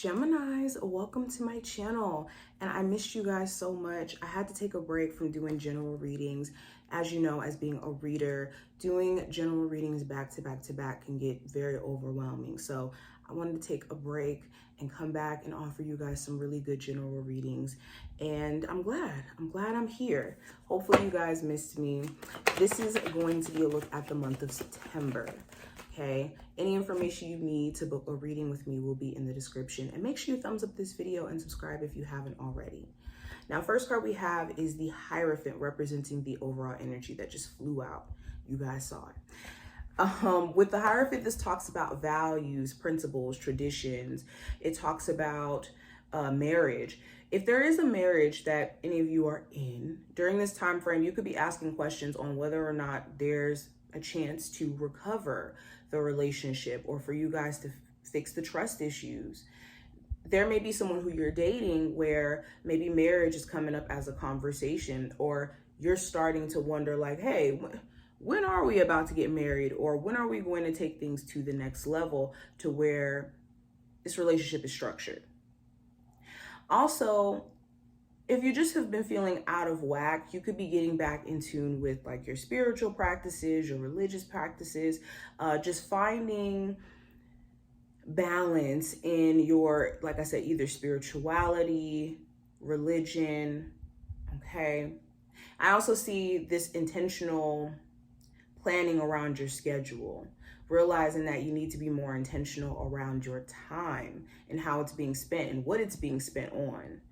Geminis, welcome to my channel. And I missed you guys so much. I had to take a break from doing general readings. As you know, as being a reader, doing general readings back to back to back can get very overwhelming. So I wanted to take a break and come back and offer you guys some really good general readings. And I'm glad I'm here. Hopefully you guys missed me. This is going to be a look at the month of September. Okay, any information you need to book a reading with me will be in the description. And make sure you thumbs up this video and subscribe if you haven't already. Now, first card we have is the Hierophant, representing the overall energy that just flew out. You guys saw it. With the Hierophant, this talks about values, principles, traditions. It talks about marriage. If there is a marriage that any of you are in during this time frame, you could be asking questions on whether or not there's a chance to recover the relationship, or for you guys to fix the trust issues. There may be someone who you're dating where maybe marriage is coming up as a conversation, or you're starting to wonder like, hey, when are we about to get married? Or when are we going to take things to the next level to where this relationship is structured? Also, if you just have been feeling out of whack, you could be getting back in tune with like your spiritual practices, your religious practices, just finding balance in your, like I said, either spirituality, religion, okay? I also see this intentional planning around your schedule, realizing that you need to be more intentional around your time and how it's being spent and what it's being spent on.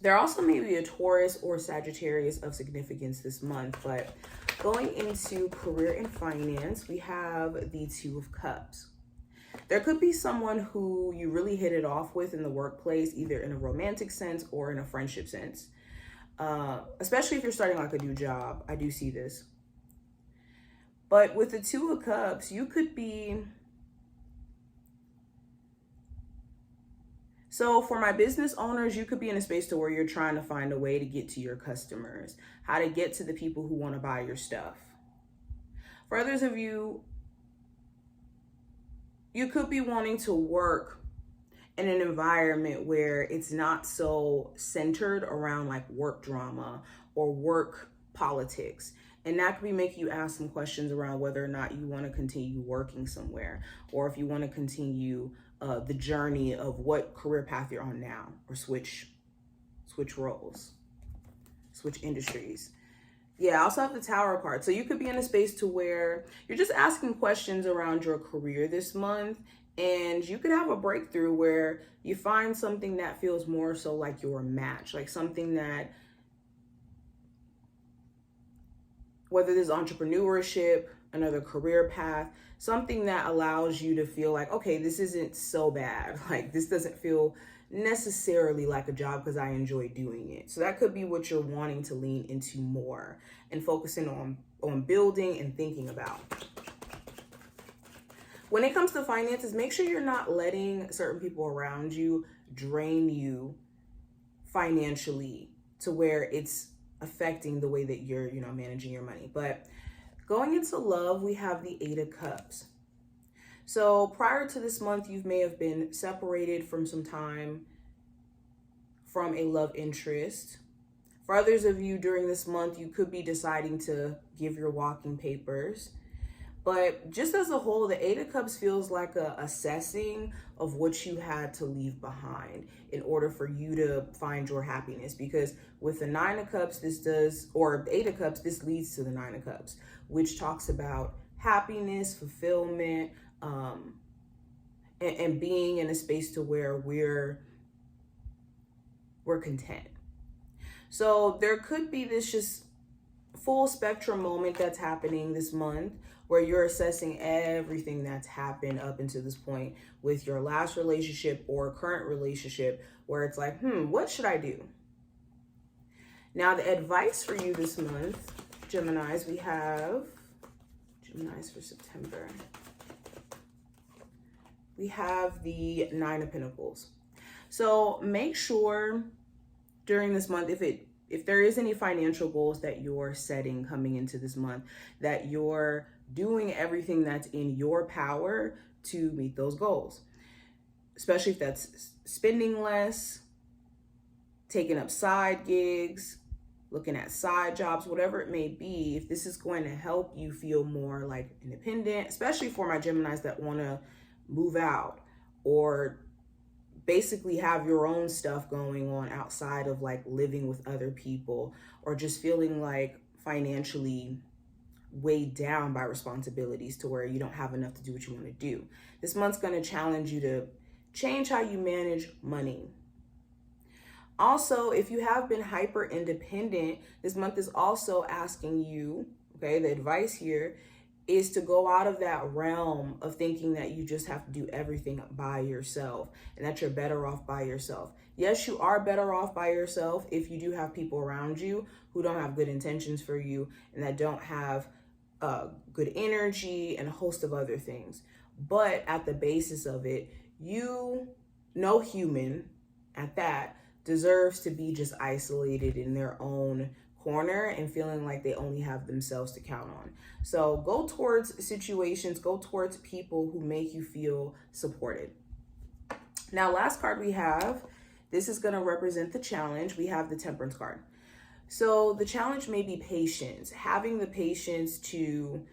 There also may be a Taurus or Sagittarius of significance this month, but going into career and finance, we have the Two of Cups. There could be someone who you really hit it off with in the workplace, either in a romantic sense or in a friendship sense. Especially if you're starting like a new job, I do see this. But with the Two of Cups, you could be... So for my business owners, you could be in a space to where you're trying to find a way to get to your customers, how to get to the people who want to buy your stuff. For others of you, you could be wanting to work in an environment where it's not so centered around like work drama or work politics. And that could be making you ask some questions around whether or not you want to continue working somewhere, or if you want to continue the journey of what career path you're on now, or switch roles, switch industries. Yeah, I also have the Tower card. So you could be in a space to where you're just asking questions around your career this month, and you could have a breakthrough where you find something that feels more so like your match, like something that, whether there's entrepreneurship, another career path, something that allows you to feel like, okay, this isn't so bad. Like this doesn't feel necessarily like a job because I enjoy doing it. So that could be what you're wanting to lean into more and focusing on building and thinking about. When it comes to finances, make sure you're not letting certain people around you drain you financially to where it's affecting the way that you're, managing your money. But going into love, we have the Eight of Cups. So prior to this month, you may have been separated from some time from a love interest. For others of you during this month, you could be deciding to give your walking papers. But just as a whole, the Eight of Cups feels like a assessing of what you had to leave behind in order for you to find your happiness. Because with the Nine of Cups, or the Eight of Cups, this leads to the Nine of Cups, which talks about happiness, fulfillment, and being in a space to where we're content. So there could be this just full spectrum moment that's happening this month where you're assessing everything that's happened up until this point with your last relationship or current relationship, where it's like, what should I do? Now, the advice for you this month, Geminis, we have Geminis for September. We have the Nine of Pentacles. So make sure during this month, if there is any financial goals that you're setting coming into this month, that you're doing everything that's in your power to meet those goals. especially if that's spending less, taking up side gigs, looking at side jobs, whatever it may be. If this is going to help you feel more like independent, especially for my Geminis that want to move out or basically have your own stuff going on outside of like living with other people, or just feeling like financially weighed down by responsibilities to where you don't have enough to do what you want to do. This month's going to challenge you to change how you manage money. Also, if you have been hyper independent, this month is also asking you, okay, the advice here is to go out of that realm of thinking that you just have to do everything by yourself and that you're better off by yourself. Yes, you are better off by yourself if you do have people around you who don't have good intentions for you and that don't have good energy and a host of other things. But at the basis of it, no human at that deserves to be just isolated in their own corner and feeling like they only have themselves to count on. So go towards situations, go towards people who make you feel supported. Now, last card we have, this is going to represent the challenge. We have the Temperance card. So the challenge may be patience, having the patience to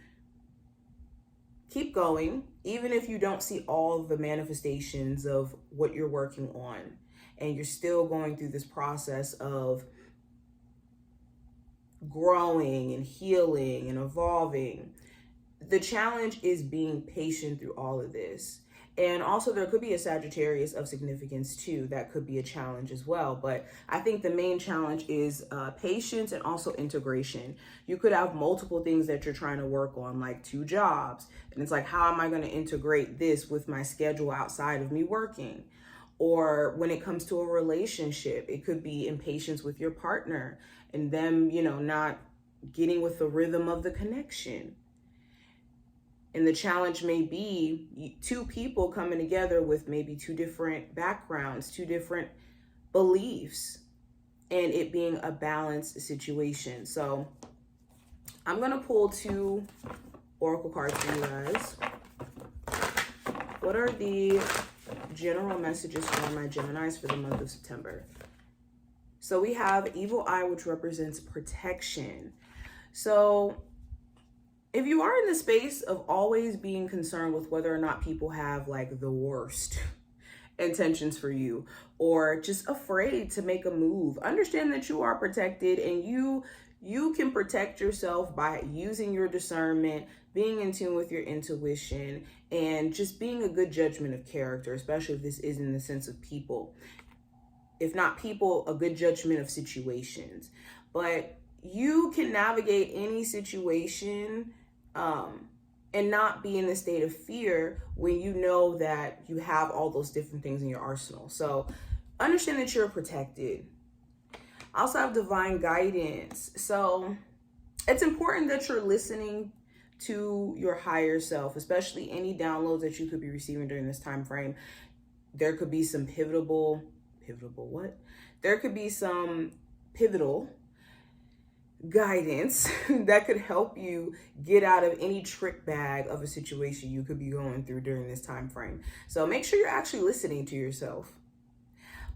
keep going, even if you don't see all the manifestations of what you're working on, and you're still going through this process of growing and healing and evolving. The challenge is being patient through all of this. And also there could be a Sagittarius of significance too. That could be a challenge as well. But I think the main challenge is patience and also integration. You could have multiple things that you're trying to work on, like 2 jobs. And it's like, how am I going to integrate this with my schedule outside of me working? Or when it comes to a relationship, it could be impatience with your partner and them, not getting with the rhythm of the connection. And the challenge may be 2 people coming together with maybe 2 different backgrounds, 2 different beliefs, and it being a balanced situation. So I'm going to pull 2 oracle cards for you guys. What are the general messages for my Geminis for the month of September? So we have Evil Eye, which represents protection. So if you are in the space of always being concerned with whether or not people have like the worst intentions for you, or just afraid to make a move, understand that you are protected, and you can protect yourself by using your discernment, being in tune with your intuition, and just being a good judgment of character, especially if this is in the sense of people. If not people, a good judgment of situations. But you can navigate any situation and not be in a state of fear when you know that you have all those different things in your arsenal. So understand that you're protected. I also have divine guidance. So it's important that you're listening to your higher self, especially any downloads that you could be receiving during this time frame. There could be some pivotal guidance that could help you get out of any trick bag of a situation you could be going through during this time frame. So make sure you're actually listening to yourself.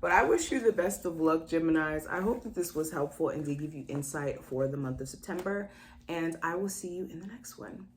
But I wish you the best of luck, Geminis. I hope that this was helpful and did give you insight for the month of September. And I will see you in the next one.